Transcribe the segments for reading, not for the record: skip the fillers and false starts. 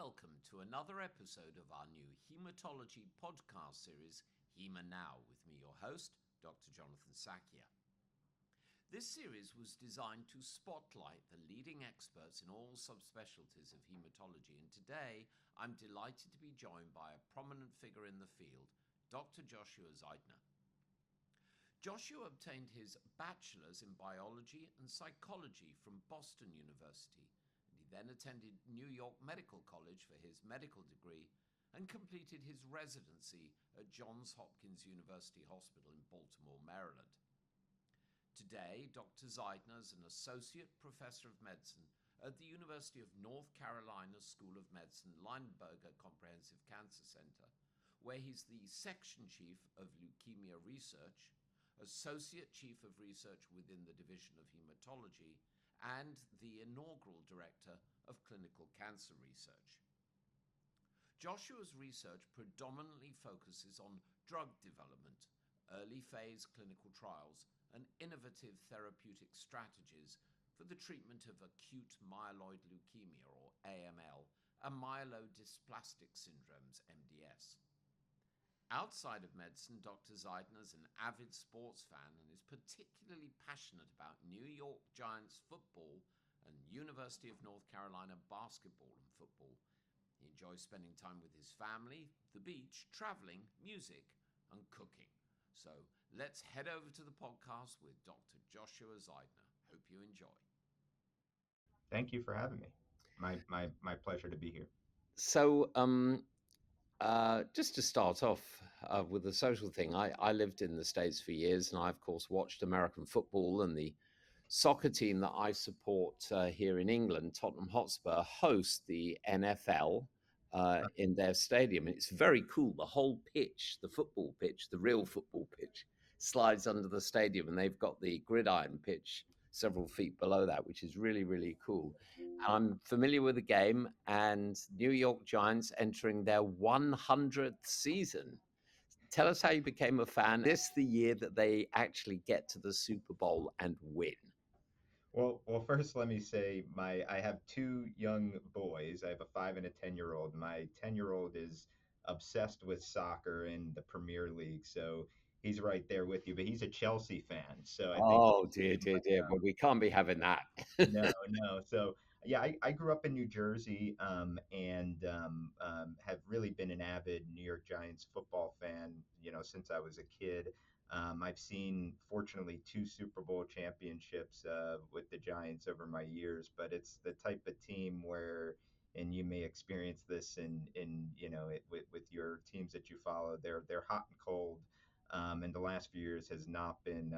welcome to another episode of our new Hematology podcast series, Hema Now, with me, your host, Dr. Jonathan Sackia. This series was designed to spotlight the leading experts in all subspecialties of hematology, and today I'm delighted to be joined by a prominent figure in the field, Dr. Joshua Zeidner. Joshua obtained his bachelor's in biology and psychology from Boston University. He then attended New York Medical College for his medical degree and completed his residency at Johns Hopkins University Hospital in Baltimore, Maryland. Today, Dr. Zeidner is an associate professor of medicine at the University of North Carolina School of Medicine Lineberger Comprehensive Cancer Center, where he's the section chief of leukemia research, associate chief of research within the Division of Hematology, and the inaugural director of clinical cancer research. Joshua's research predominantly focuses on drug development, early phase clinical trials, and innovative therapeutic strategies for the treatment of acute myeloid leukemia, or AML, and myelodysplastic syndromes, MDS. Outside of medicine, Dr. Zeidner is an avid sports fan and is particularly passionate about New York Giants football and University of North Carolina basketball and football. He enjoys spending time with his family, the beach, traveling, music, and cooking. So let's head over to the podcast with Dr. Joshua Zeidner. Hope you enjoy. Thank you for having me. My pleasure to be here. So, just to start off with the social thing, I lived in the States for years, and I, of course, watched American football, and the soccer team that I support here in England, Tottenham Hotspur, host the NFL in their stadium. And it's very cool. The whole pitch, the football pitch, the real football pitch, slides under the stadium, and they've got the gridiron pitch several feet below that, which is really, really cool. I'm familiar with the game, and New York Giants entering their 100th season. Tell us how you became a fan. This the year that they actually get to the Super Bowl and win. Well, first let me say I have two young boys. I have a 5 and a 10-year-old. My 10-year-old is obsessed with soccer in the Premier League, so he's right there with you. But he's a Chelsea fan, so I think Oh, dear. But we can't be having that. no. So yeah, I grew up in New Jersey, and have really been an avid New York Giants football fan, since I was a kid. I've seen, fortunately, two Super Bowl championships with the Giants over my years, but it's the type of team where, and you may experience this with your teams that you follow, they're hot and cold, and the last few years has not been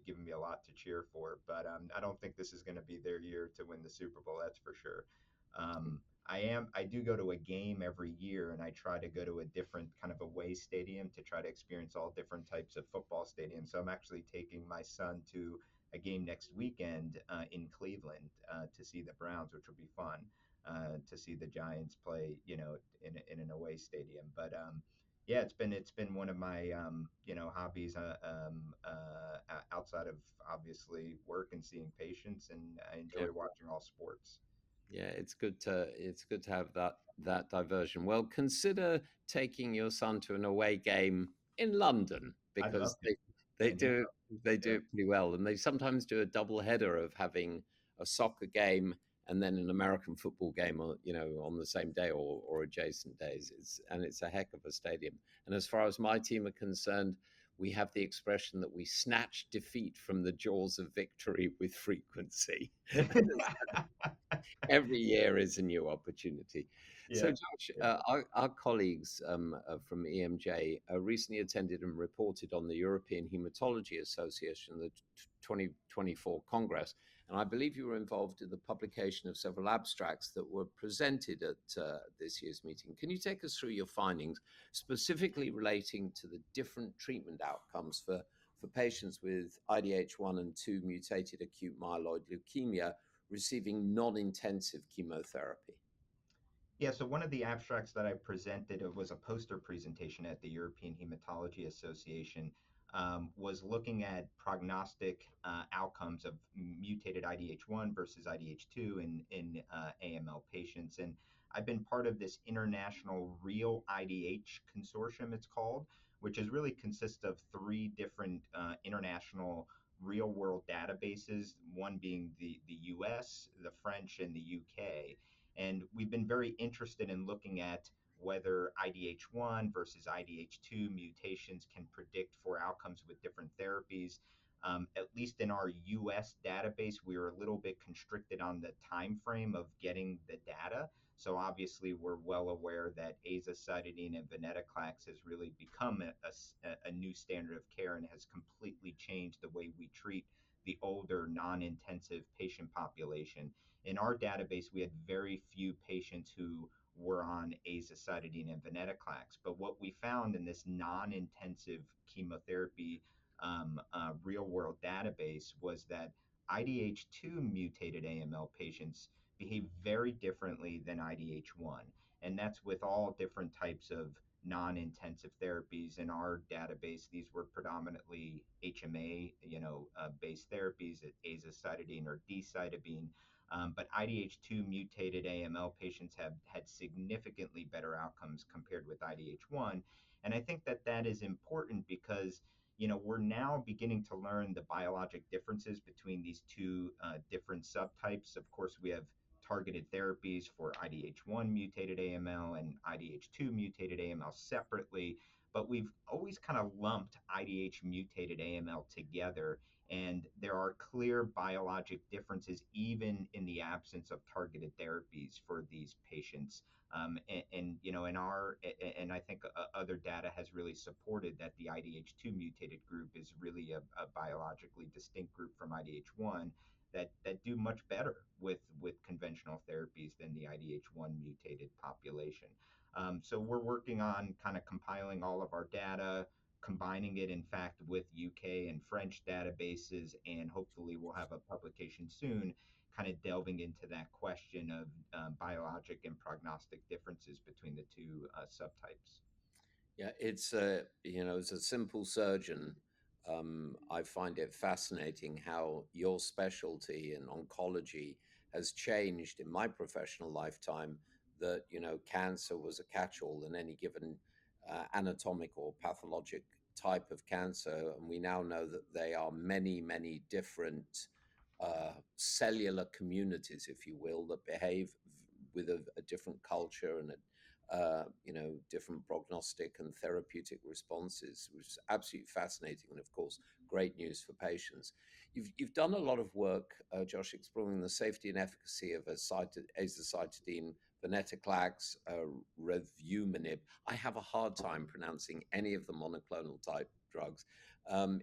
giving me a lot to cheer for. But I don't think this is going to be their year to win the Super Bowl. That's for sure. I do go to a game every year, and I try to go to a different kind of away stadium to try to experience all different types of football stadiums. So I'm actually taking my son to a game next weekend in Cleveland to see the Browns, which will be fun to see the Giants play, in an away stadium. But yeah, it's been one of my hobbies outside of obviously work and seeing patients, and I enjoy watching all sports. Yeah, it's good to have that diversion. Well, consider taking your son to an away game in London, I'd love because to. they And do they do yeah. it pretty well, and they sometimes do a double header of having a soccer game and then an American football game, on the same day or adjacent days. It's a heck of a stadium. And as far as my team are concerned, we have the expression that we snatch defeat from the jaws of victory with frequency. Every year is a new opportunity. So, Yeah. Josh, Yeah. our colleagues from EMJ recently attended and reported on the European Hematology Association, the 2024 Congress. And I believe you were involved in the publication of several abstracts that were presented at this year's meeting. Can you take us through your findings, specifically relating to the different treatment outcomes for patients with IDH1 and 2-mutated acute myeloid leukemia receiving non-intensive chemotherapy? Yeah, so one of the abstracts that I presented was a poster presentation at the European Hematology Association. was looking at prognostic outcomes of mutated IDH1 versus IDH2 in AML patients. And I've been part of this international Real IDH consortium, it's called, which is really consists of three different international real world databases, one being the US, the French, and the UK. And we've been very interested in looking at whether IDH1 versus IDH2 mutations can predict for outcomes with different therapies. At least in our US database, we were a little bit constricted on the time frame of getting the data. So obviously, we're well aware that azacitidine and venetoclax has really become a new standard of care and has completely changed the way we treat the older non-intensive patient population. In our database, we had very few patients who were on azacitidine and venetoclax. But what we found in this non-intensive chemotherapy real-world database was that IDH2 mutated AML patients behave very differently than IDH1. And that's with all different types of non-intensive therapies. In our database, these were predominantly HMA, based therapies, azacitidine or decitabine. But IDH2 mutated AML patients have had significantly better outcomes compared with IDH1. And I think that that is important because we're now beginning to learn the biologic differences between these two different subtypes. Of course, we have targeted therapies for IDH1 mutated AML and IDH2 mutated AML separately, but we've always kind of lumped IDH mutated AML together. And there are clear biologic differences even in the absence of targeted therapies for these patients. And I think other data has really supported that the IDH2 mutated group is really a biologically distinct group from IDH1 that do much better with conventional therapies than the IDH1 mutated population. So we're working on kind of compiling all of our data, combining it, in fact, with UK and French databases, and hopefully we'll have a publication soon kind of delving into that question of biologic and prognostic differences between the two subtypes. Yeah, it's as a simple surgeon, I find it fascinating how your specialty in oncology has changed in my professional lifetime. That cancer was a catch-all in any given anatomic or pathologic type of cancer, and we now know that they are many, many different cellular communities, if you will, that behave with a different culture and different prognostic and therapeutic responses, which is absolutely fascinating, and of course, great news for patients. You've done a lot of work, Josh, exploring the safety and efficacy of azacitidine, venetoclax, revumenib. I have a hard time pronouncing any of the monoclonal type drugs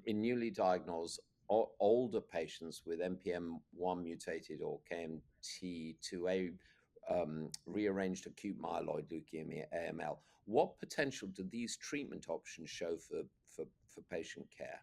in newly diagnosed older patients with NPM1 mutated or KMT2A rearranged acute myeloid leukemia, AML. What potential do these treatment options show for patient care?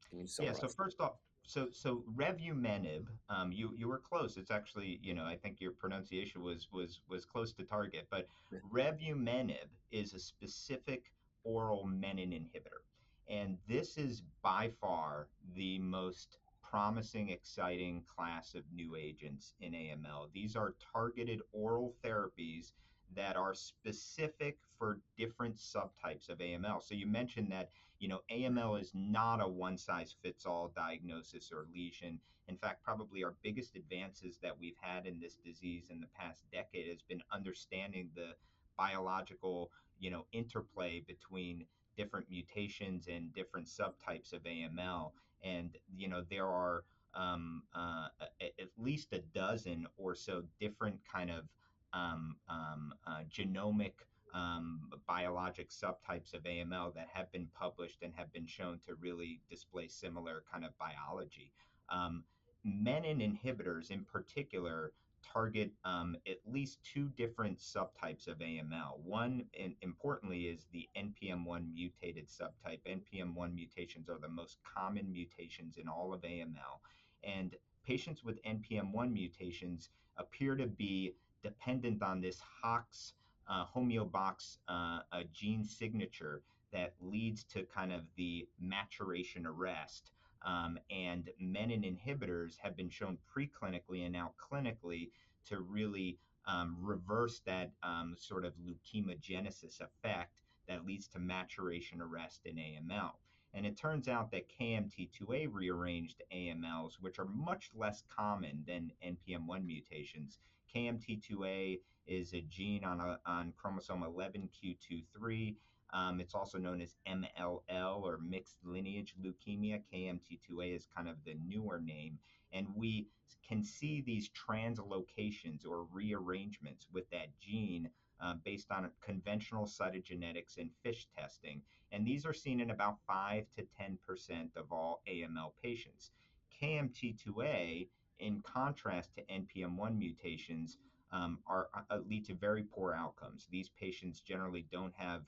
Can you Yeah. So summarize that? first off, so revumenib, you were close. It's actually, I think your pronunciation was close to target. But Yeah. revumenib is a specific oral menin inhibitor, and this is by far the most promising, exciting class of new agents in AML. These are targeted oral therapies that are specific for different subtypes of AML. So you mentioned that AML is not a one size fits all diagnosis or lesion. In fact, probably our biggest advances that we've had in this disease in the past decade has been understanding the biological, interplay between different mutations and different subtypes of AML. And, there are at least a dozen or so different kind of genomic biologic subtypes of AML that have been published and have been shown to really display similar kind of biology. Menin inhibitors, in particular, target at least two different subtypes of AML. One, importantly, is the NPM1 mutated subtype. NPM1 mutations are the most common mutations in all of AML. And patients with NPM1 mutations appear to be dependent on this HOX homeobox a gene signature that leads to kind of the maturation arrest. And menin inhibitors have been shown preclinically and now clinically to really reverse that sort of leukemogenesis effect that leads to maturation arrest in AML. And it turns out that KMT2A rearranged AMLs, which are much less common than NPM1 mutations, KMT2A is a gene on chromosome 11q23. It's also known as MLL, or mixed lineage leukemia. KMT2A is kind of the newer name. And we can see these translocations or rearrangements with that gene based on conventional cytogenetics and FISH testing. And these are seen in about 5 to 10% of all AML patients. KMT2A, in contrast to NPM1 mutations, lead to very poor outcomes. These patients generally don't have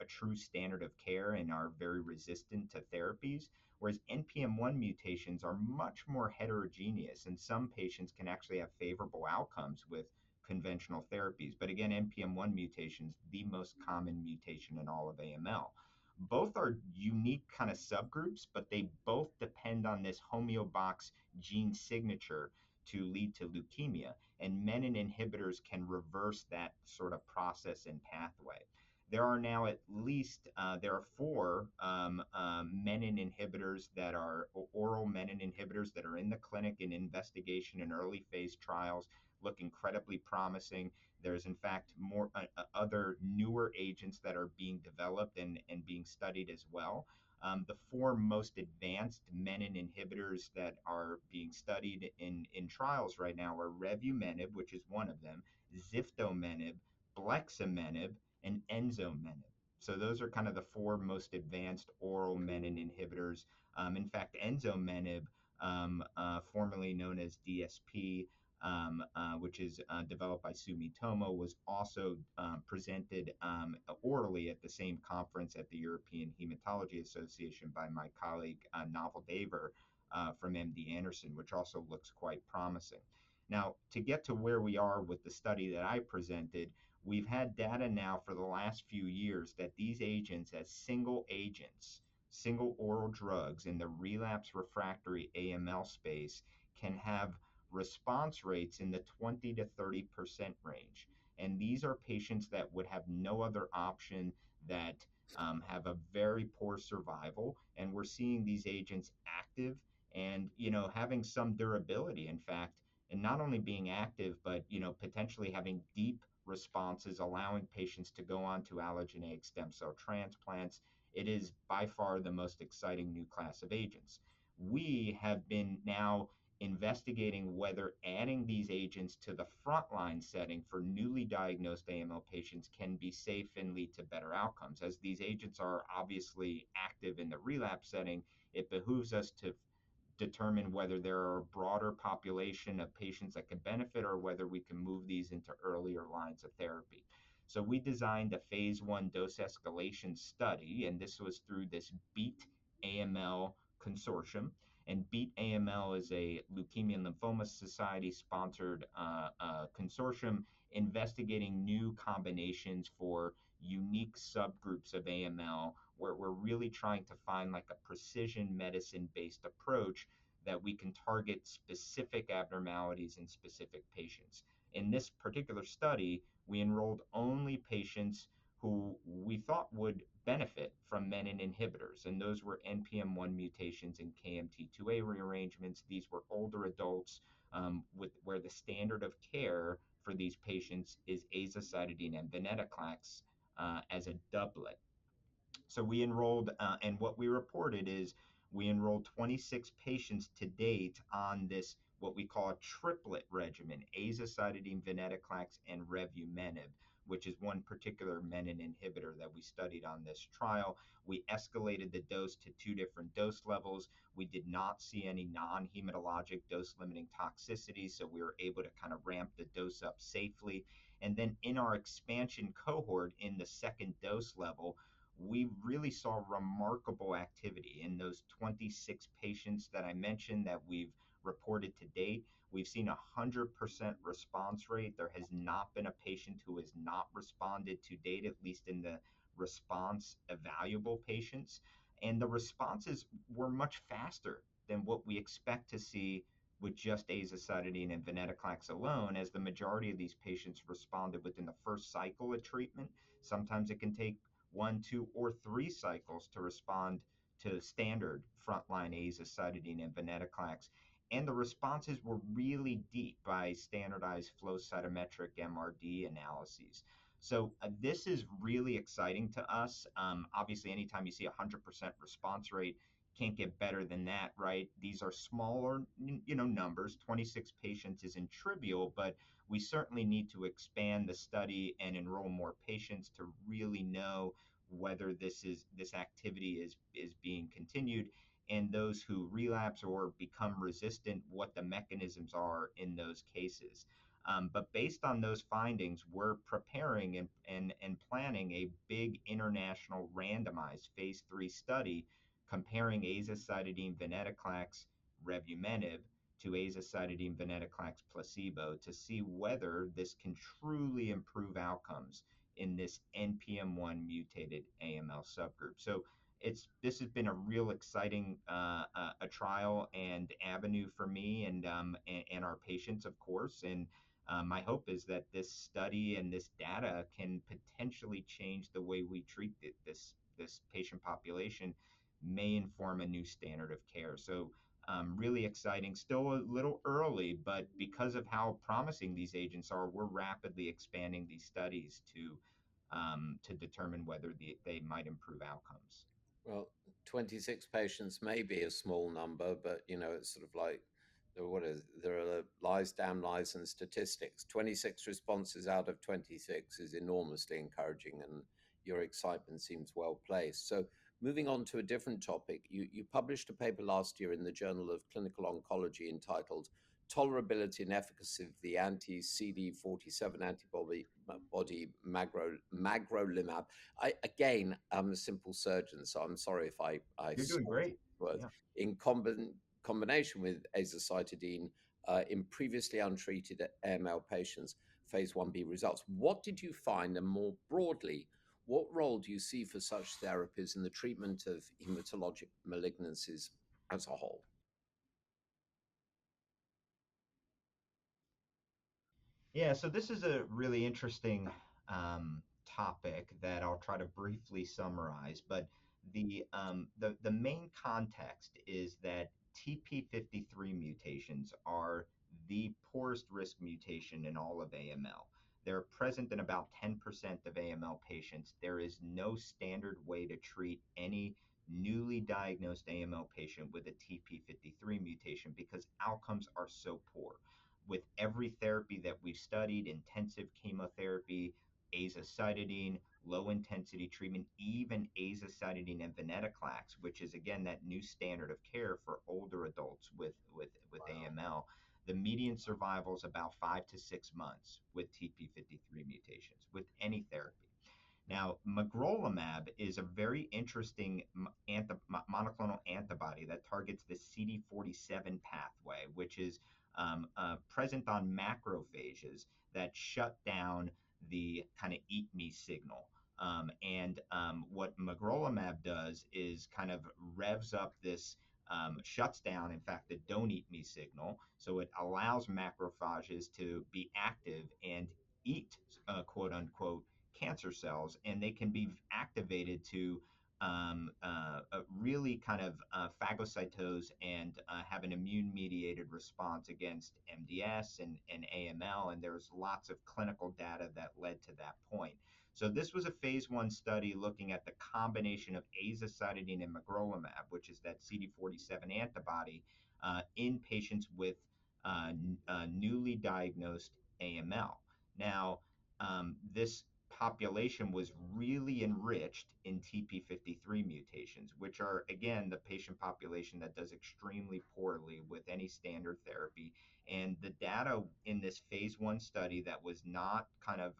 a true standard of care and are very resistant to therapies, whereas NPM1 mutations are much more heterogeneous, and some patients can actually have favorable outcomes with conventional therapies. But again, NPM1 mutations, the most common mutation in all of AML. Both are unique kind of subgroups, but they both depend on this homeobox gene signature to lead to leukemia. And menin inhibitors can reverse that sort of process and pathway. There are now at least there are 4 menin inhibitors that are oral menin inhibitors that are in the clinic in investigation in early phase trials, look incredibly promising. There's in fact more other newer agents that are being developed and being studied as well. The 4 most advanced menin inhibitors that are being studied in trials right now are revumenib, which is one of them, ziftomenib, bleximenib, and enzomenib. So those are kind of the 4 most advanced oral menin inhibitors. In fact, enzomenib, formerly known as DSP, which is developed by Sumitomo, was also presented orally at the same conference at the European Hematology Association by my colleague Naval Daver from MD Anderson, which also looks quite promising. Now, to get to where we are with the study that I presented, we've had data now for the last few years that these agents, as single agents, single oral drugs in the relapse refractory AML space, can have response rates in the 20 to 30% range. And these are patients that would have no other option, that have a very poor survival. And we're seeing these agents active and, having some durability, in fact, and not only being active, but, potentially having deep responses, allowing patients to go on to allogeneic stem cell transplants. It is by far the most exciting new class of agents. We have been now investigating whether adding these agents to the frontline setting for newly diagnosed AML patients can be safe and lead to better outcomes. As these agents are obviously active in the relapse setting, it behooves us to determine whether there are a broader population of patients that can benefit or whether we can move these into earlier lines of therapy. So we designed a phase 1 dose escalation study, and this was through this BEAT AML consortium. And BEAT AML is a Leukemia and Lymphoma Society sponsored consortium investigating new combinations for unique subgroups of AML, where we're really trying to find like a precision medicine based approach that we can target specific abnormalities in specific patients. In this particular study, we enrolled only patients who we thought would benefit from menin inhibitors, and those were NPM1 mutations and KMT2A rearrangements. These were older adults where the standard of care for these patients is azacitidine and venetoclax as a doublet. So we enrolled, and what we reported is we enrolled 26 patients to date on this, what we call a triplet regimen, azacitidine, venetoclax, and revumenib, which is one particular menin inhibitor that we studied on this trial. We escalated the dose to 2 different dose levels. We did not see any non-hematologic dose-limiting toxicity, so we were able to kind of ramp the dose up safely. And then in our expansion cohort in the second dose level, we really saw remarkable activity in those 26 patients that I mentioned that we've reported to date. We've seen 100% response rate. There has not been a patient who has not responded to date, at least in the response evaluable patients. And the responses were much faster than what we expect to see with just azacitidine and venetoclax alone, as the majority of these patients responded within the first cycle of treatment. Sometimes it can take 1, 2, or 3 cycles to respond to standard frontline azacitidine and venetoclax. And the responses were really deep by standardized flow cytometric MRD analyses. So this is really exciting to us. Obviously, anytime you see 100% response rate, can't get better than that, right? These are smaller, numbers. 26 patients isn't trivial, but we certainly need to expand the study and enroll more patients to really know whether this activity is being continued, and those who relapse or become resistant, what the mechanisms are in those cases. But based on those findings, we're preparing and planning a big international randomized phase 3 study comparing azacitidine venetoclax revumenib to azacitidine venetoclax placebo to see whether this can truly improve outcomes in this NPM1 mutated AML subgroup. So this has been a real exciting a trial and avenue for me and our patients, of course. And my hope is that this study and this data can potentially change the way we treat this patient population, may inform a new standard of care. So really exciting, still a little early, but because of how promising these agents are, we're rapidly expanding these studies to determine whether they might improve outcomes. Well, 26 patients may be a small number, but it's sort of like there are lies, damn lies, and statistics. 26 responses out of 26 is enormously encouraging, and your excitement seems well placed. So, moving on to a different topic, you published a paper last year in the Journal of Clinical Oncology entitled Tolerability and Efficacy of the Anti-CD47 antibody magrolimab. I'm a simple surgeon, so I'm sorry if I You're doing slaughter great. words. Yeah. In combination with azacitidine in previously untreated AML patients, phase 1b results. What did you find, and more broadly, what role do you see for such therapies in the treatment of hematologic malignancies as a whole? Yeah, so this is a really interesting topic that I'll try to briefly summarize. But the main context is that TP53 mutations are the poorest risk mutation in all of AML. They're present in about 10% of AML patients. There is no standard way to treat any newly diagnosed AML patient with a TP53 mutation because outcomes are so poor. With every therapy that we've studied, intensive chemotherapy, azacitidine, low intensity treatment, even azacitidine and venetoclax, which is again that new standard of care for older adults with AML, the median survival is about 5 to 6 months with TP53 mutations with any therapy. Now, magrolimab is a very interesting monoclonal antibody that targets the CD47 pathway, which is present on macrophages that shut down the kind of eat me signal. And what magrolimab does is kind of revs up this, shuts down, in fact, the don't eat me signal. So it allows macrophages to be active and eat, quote unquote, cancer cells, and they can be activated to really kind of phagocytose and have an immune mediated response against MDS and AML. And there's lots of clinical data that led to that point. So this was a phase 1 study looking at the combination of azacitidine and magrolimab, which is that CD47 antibody, in patients with newly diagnosed AML. Now, this population was really enriched in TP53 mutations, which are, again, the patient population that does extremely poorly with any standard therapy. And the data in this phase 1 study that was not kind of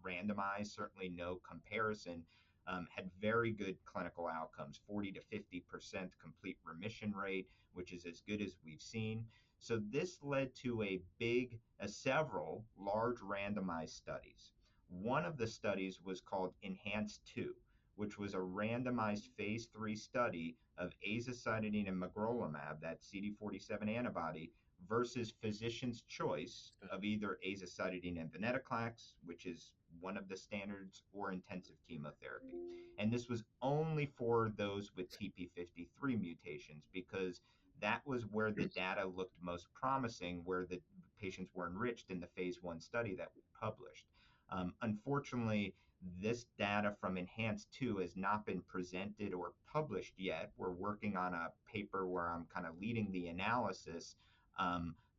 randomized, certainly no comparison, had very good clinical outcomes, 40 to 50% complete remission rate, which is as good as we've seen. So this led to several large randomized studies. One of the studies was called Enhance 2, which was a randomized phase 3 study of azacitidine and magrolimab, that CD47 antibody, versus physician's choice of either azacitidine and venetoclax, which is one of the standards, or intensive chemotherapy. And this was only for those with TP53 mutations, because that was where the data looked most promising, where the patients were enriched in the phase 1 study that we published. Unfortunately, this data from Enhance 2 has not been presented or published yet. We're working on a paper where I'm kind of leading the analysis,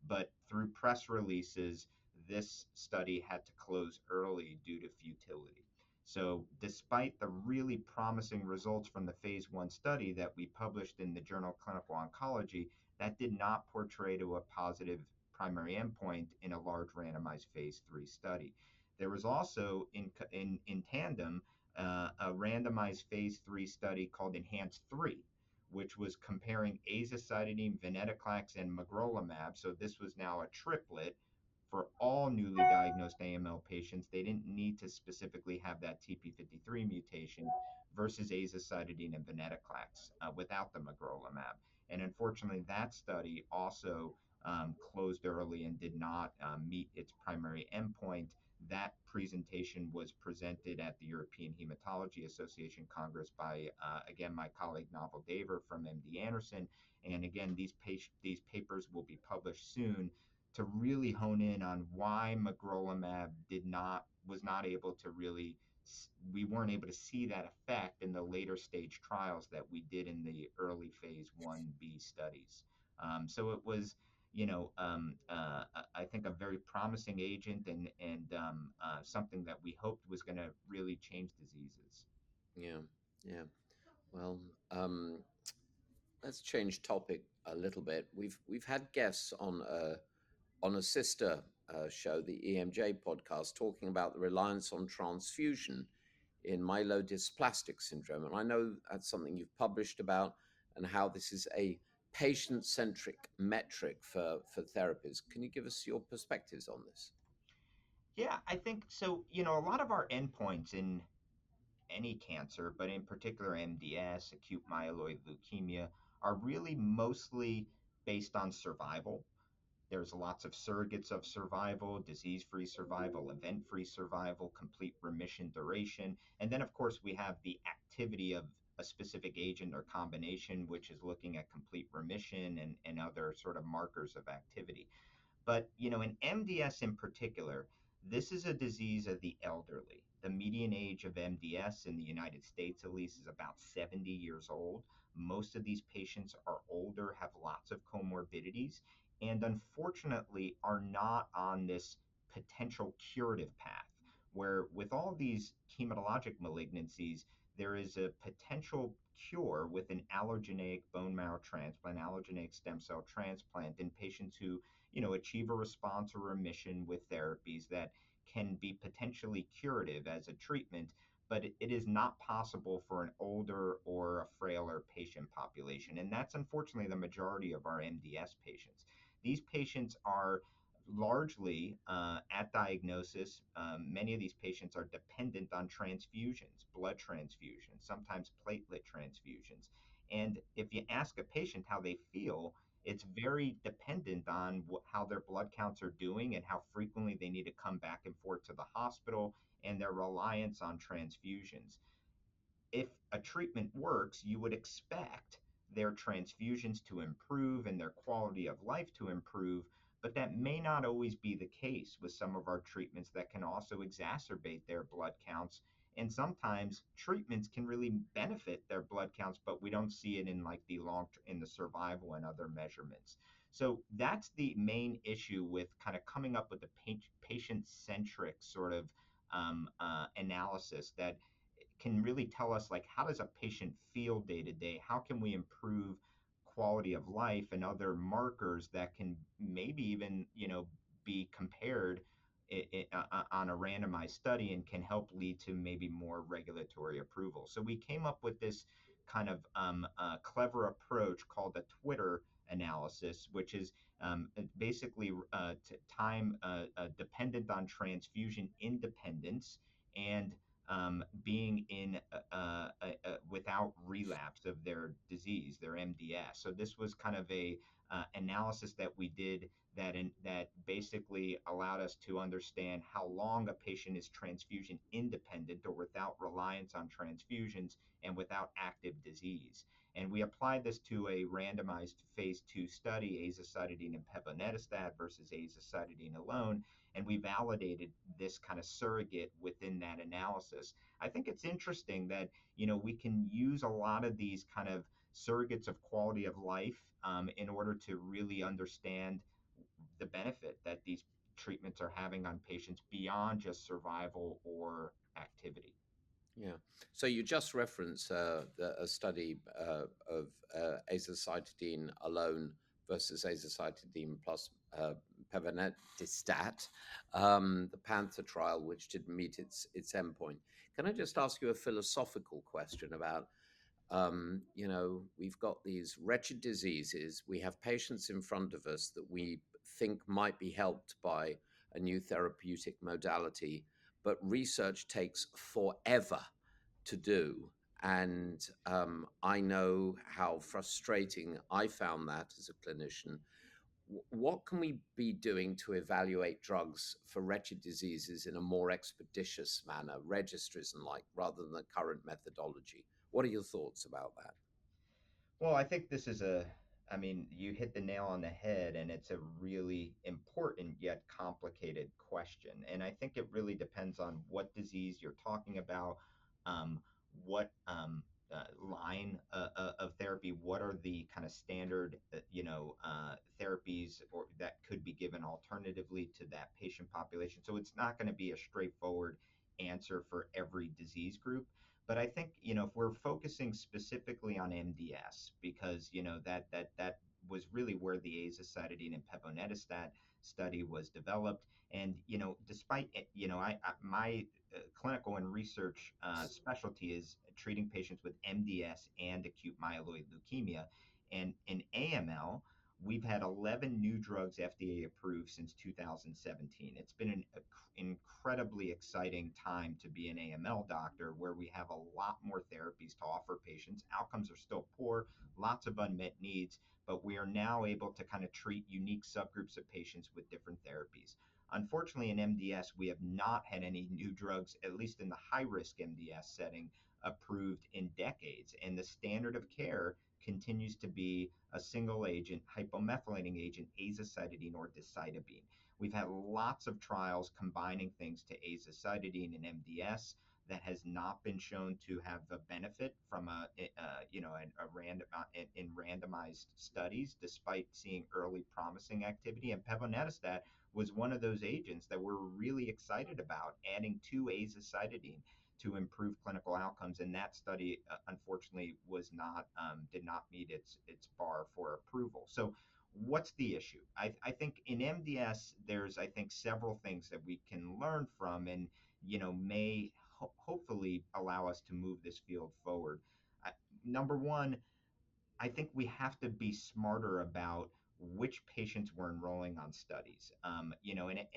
but through press releases, this study had to close early due to futility. So, despite the really promising results from the phase 1 study that we published in the Journal of Clinical Oncology, that did not portray to a positive primary endpoint in a large randomized phase 3 study. There was also in tandem a randomized phase 3 study called Enhance 3, which was comparing azacitidine, venetoclax, and magrolimab. So this was now a triplet for all newly diagnosed AML patients. They didn't need to specifically have that TP53 mutation, versus azacitidine and venetoclax without the magrolimab. And unfortunately, that study also closed early and did not meet its primary endpoint. That presentation was presented at the European Hematology Association Congress by, again, my colleague Naval Daver from MD Anderson. And again, these papers will be published soon to really hone in on why magrolimab was not able to really, we weren't able to see that effect in the later stage trials that we did in the early phase 1B studies. So it was, I think a very promising agent, and something that we hoped was going to really change diseases. Yeah, yeah. Well, let's change topic a little bit. We've had guests on a sister show, the EMJ podcast, talking about the reliance on transfusion in myelodysplastic syndrome, and I know that's something you've published about, and how this is a patient-centric metric for therapies. Can you give us your perspectives on this? Yeah, I think so. A lot of our endpoints in any cancer, but in particular MDS, acute myeloid leukemia, are really mostly based on survival. There's lots of surrogates of survival: disease-free survival, event-free survival, complete remission duration. And then, of course, we have the activity of a specific agent or combination, which is looking at complete remission and other sort of markers of activity. But, in MDS in particular, this is a disease of the elderly. The median age of MDS in the United States, at least, is about 70 years old. Most of these patients are older, have lots of comorbidities, and unfortunately are not on this potential curative path, where with all these hematologic malignancies, there is a potential cure with an allogeneic bone marrow transplant, allogeneic stem cell transplant, in patients who achieve a response or remission with therapies that can be potentially curative as a treatment, but it is not possible for an older or a frailer patient population. And that's unfortunately the majority of our MDS patients. These patients are largely at diagnosis. Many of these patients are dependent on transfusions, blood transfusions, sometimes platelet transfusions. And if you ask a patient how they feel, it's very dependent on how their blood counts are doing and how frequently they need to come back and forth to the hospital, and their reliance on transfusions. If a treatment works, you would expect their transfusions to improve and their quality of life to improve, but that may not always be the case with some of our treatments that can also exacerbate their blood counts. And sometimes treatments can really benefit their blood counts, but we don't see it in like in the survival and other measurements. So that's the main issue with kind of coming up with a patient-centric sort of analysis that can really tell us, like, how does a patient feel day to day? How can we improve quality of life and other markers that can maybe even be compared on a randomized study and can help lead to maybe more regulatory approval. So we came up with this kind of clever approach called the Twitter analysis, which is basically time dependent on transfusion independence and being in without relapse of their disease, their MDS. So this was kind of a analysis that we did that basically allowed us to understand how long a patient is transfusion independent or without reliance on transfusions and without active disease. And we applied this to a randomized phase 2 study, azacitidine and pevonedistat versus azacitidine alone, and we validated this kind of surrogate within that analysis. I think it's interesting that we can use a lot of these kind of surrogates of quality of life in order to really understand the benefit that these treatments are having on patients beyond just survival or activity. Yeah. So you just referenced a study of azacitidine alone versus azacitidine plus pevonedistat, the Panther trial, which didn't meet its endpoint. Can I just ask you a philosophical question about, we've got these wretched diseases. We have patients in front of us that we think might be helped by a new therapeutic modality, but research takes forever to do. And I know how frustrating I found that as a clinician. What can we be doing to evaluate drugs for wretched diseases in a more expeditious manner, registries and like, rather than the current methodology? What are your thoughts about that? Well, I think I mean, you hit the nail on the head, and it's a really important yet complicated question. And I think it really depends on what disease you're talking about, um, what line of therapy, what are the kind of standard, therapies or that could be given alternatively to that patient population. So it's not going to be a straightforward answer for every disease group. But I think, if we're focusing specifically on MDS, because, that was really where the azacitidine and pevonedistat study was developed. And, despite, my clinical and research specialty is treating patients with MDS and acute myeloid leukemia. And in AML, we've had 11 new drugs FDA approved since 2017. It's been an incredibly exciting time to be an AML doctor, where we have a lot more therapies to offer patients. Outcomes are still poor, lots of unmet needs, but we are now able to kind of treat unique subgroups of patients with different therapies. Unfortunately, in MDS, we have not had any new drugs, at least in the high risk MDS setting, approved in decades. And the standard of care continues to be a single agent, hypomethylating agent, azacitidine or decitabine. We've had lots of trials combining things to azacitidine and MDS that has not been shown to have a benefit from in randomized studies, despite seeing early promising activity. And pevonedistat was one of those agents that we're really excited about adding to azacitidine to improve clinical outcomes. And that study, unfortunately, did not meet its bar for approval. So what's the issue? I think in MDS, there's, I think, several things that we can learn from and, may hopefully allow us to move this field forward. Number one, I think we have to be smarter about which patients we're enrolling on studies. And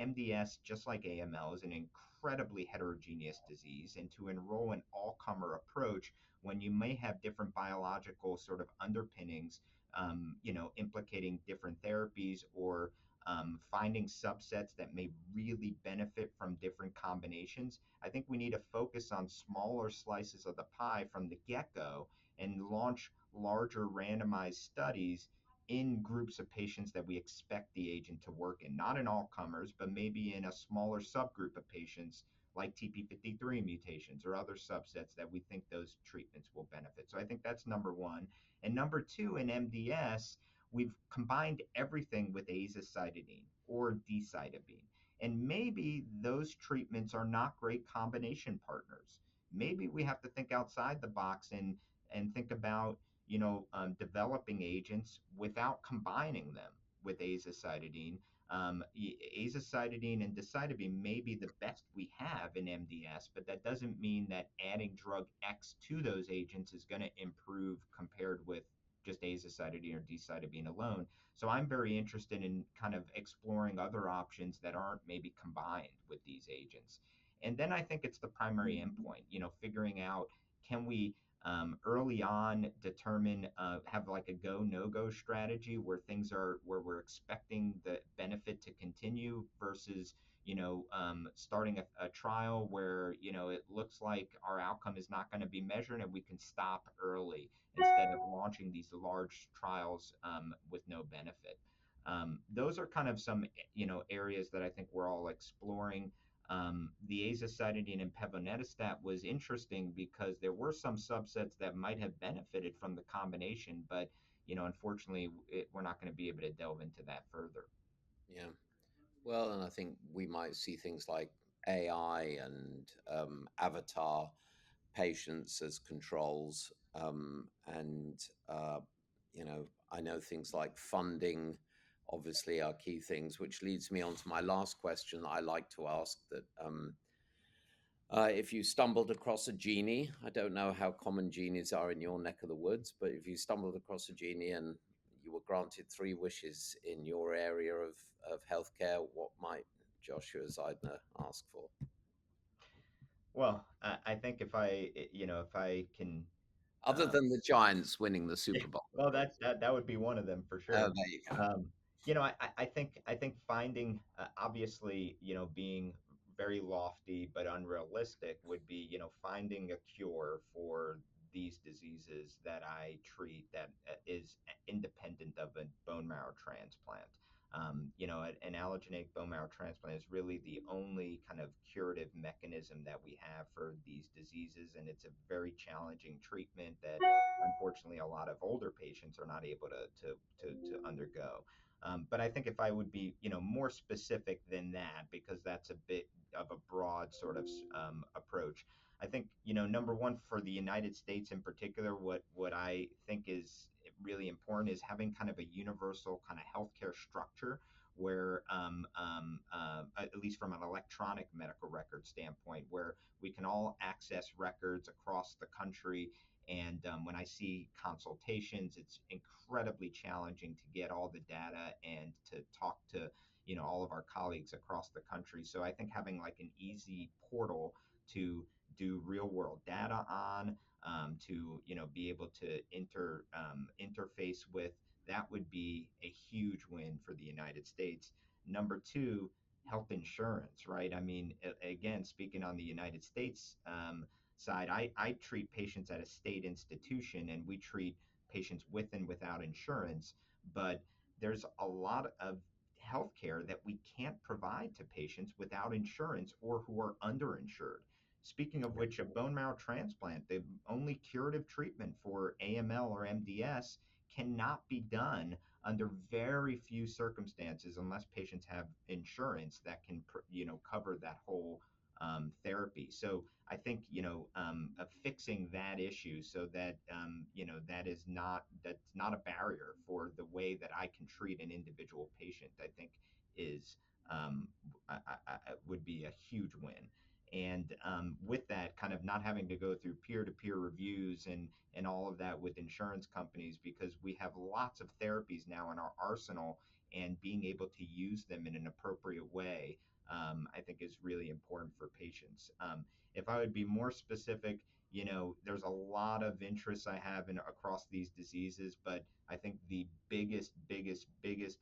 MDS, just like AML, is an incredibly heterogeneous disease. And to enroll an all-comer approach when you may have different biological sort of underpinnings, implicating different therapies or finding subsets that may really benefit from different combinations, I think we need to focus on smaller slices of the pie from the get-go and launch larger randomized studies in groups of patients that we expect the agent to work in, not in all comers, but maybe in a smaller subgroup of patients like TP53 mutations or other subsets that we think those treatments will benefit. So I think that's number one. And number two, in MDS, we've combined everything with azacitidine or decitabine. And maybe those treatments are not great combination partners. Maybe we have to think outside the box and think about developing agents without combining them with azacitidine, Azacitidine and decitabine may be the best we have in MDS, but that doesn't mean that adding drug X to those agents is going to improve compared with just azacitidine or decitabine alone. So I'm very interested in kind of exploring other options that aren't maybe combined with these agents. And then I think it's the primary endpoint, figuring out, can we early on determine, have like a go no go strategy where things are where we're expecting the benefit to continue versus starting a trial where it looks like our outcome is not going to be measured and we can stop early instead of launching these large trials with no benefit. Those are kind of some areas that I think we're all exploring. The azacitidine and pevonedistat was interesting because there were some subsets that might have benefited from the combination, but unfortunately, we're not going to be able to delve into that further. Yeah. Well, and I think we might see things like AI and avatar patients as controls. And, I know things like funding obviously are key things, which leads me on to my last question that I like to ask that if you stumbled across a genie, I don't know how common genies are in your neck of the woods, but if you stumbled across a genie and you were granted 3 wishes in your area of healthcare, what might Joshua Zeidner ask for? Well, I think if I can, Other than the Giants winning the yeah, Super Bowl, of well, course. that would be one of them for Oh, sure. there you go. Um, I think finding, obviously, being very lofty but unrealistic would be, finding a cure for these diseases that I treat that is independent of a bone marrow transplant. An allogeneic bone marrow transplant is really the only kind of curative mechanism that we have for these diseases, and it's a very challenging treatment that unfortunately a lot of older patients are not able to undergo. But I think if I would be, more specific than that, because that's a bit of a broad sort of approach. I think, number one, for the United States in particular, what I think is really important is having kind of a universal kind of healthcare structure where, at least from an electronic medical record standpoint, where we can all access records across the country. And when I see consultations, it's incredibly challenging to get all the data and to talk to all of our colleagues across the country. So I think having like an easy portal to do real world data on, to be able to interface with, that would be a huge win for the United States. Number two, health insurance, right? I mean, again, speaking on the United States side, I treat patients at a state institution and we treat patients with and without insurance, but there's a lot of healthcare that we can't provide to patients without insurance or who are underinsured. Speaking of which, a bone marrow transplant, the only curative treatment for AML or MDS, cannot be done under very few circumstances unless patients have insurance that can, cover that whole therapy. So I think fixing that issue so that that's not a barrier for the way that I can treat an individual patient, I think is would be a huge win. And with that, kind of not having to go through peer-to-peer reviews and all of that with insurance companies, because we have lots of therapies now in our arsenal, and being able to use them in an appropriate way, I think is really important for patients. If I would be more specific, there's a lot of interests I have in across these diseases, but I think the biggest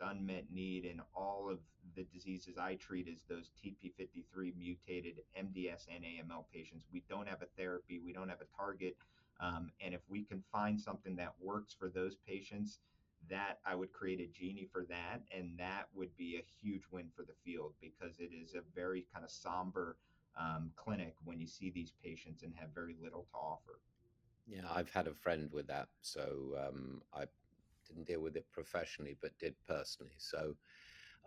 unmet need in all of the diseases I treat is those TP53 mutated MDS and AML patients. We don't have a therapy, we don't have a target, and if we can find something that works for those patients, that I would create a genie for that, and that would be a huge win for the field because it is a very kind of somber clinic when you see these patients and have very little to offer. Yeah, I've had a friend with that, so I didn't deal with it professionally, but did personally. So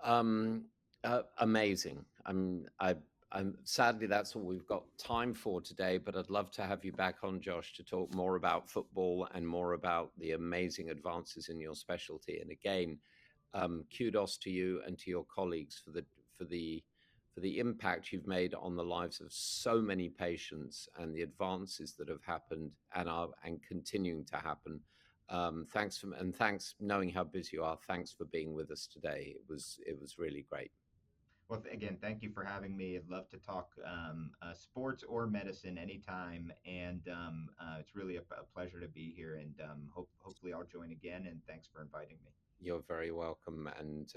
um, amazing. I'm sadly that's all we've got time for today, but I'd love to have you back on, Josh, to talk more about football and more about the amazing advances in your specialty. And again, kudos to you and to your colleagues for the impact you've made on the lives of so many patients and the advances that have happened and continuing to happen. Thanks, knowing how busy you are. Thanks for being with us today. It was really great. Well, again, thank you for having me. I'd love to talk sports or medicine anytime, and it's really a pleasure to be here. And hopefully, I'll join again. And thanks for inviting me. You're very welcome. And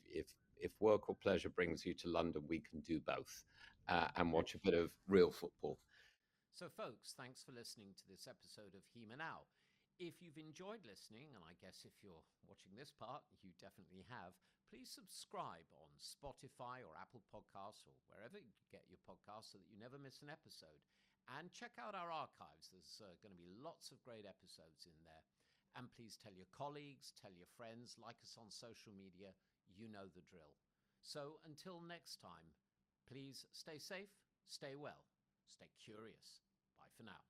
if work or pleasure brings you to London, we can do both and watch a bit of real football. So, folks, thanks for listening to this episode of Hema Now. If you've enjoyed listening, and I guess if you're watching this part, you definitely have, please subscribe on Spotify or Apple Podcasts or wherever you get your podcasts so that you never miss an episode. And check out our archives. There's going to be lots of great episodes in there. And please tell your colleagues, tell your friends, like us on social media. You know the drill. So until next time, please stay safe, stay well, stay curious. Bye for now.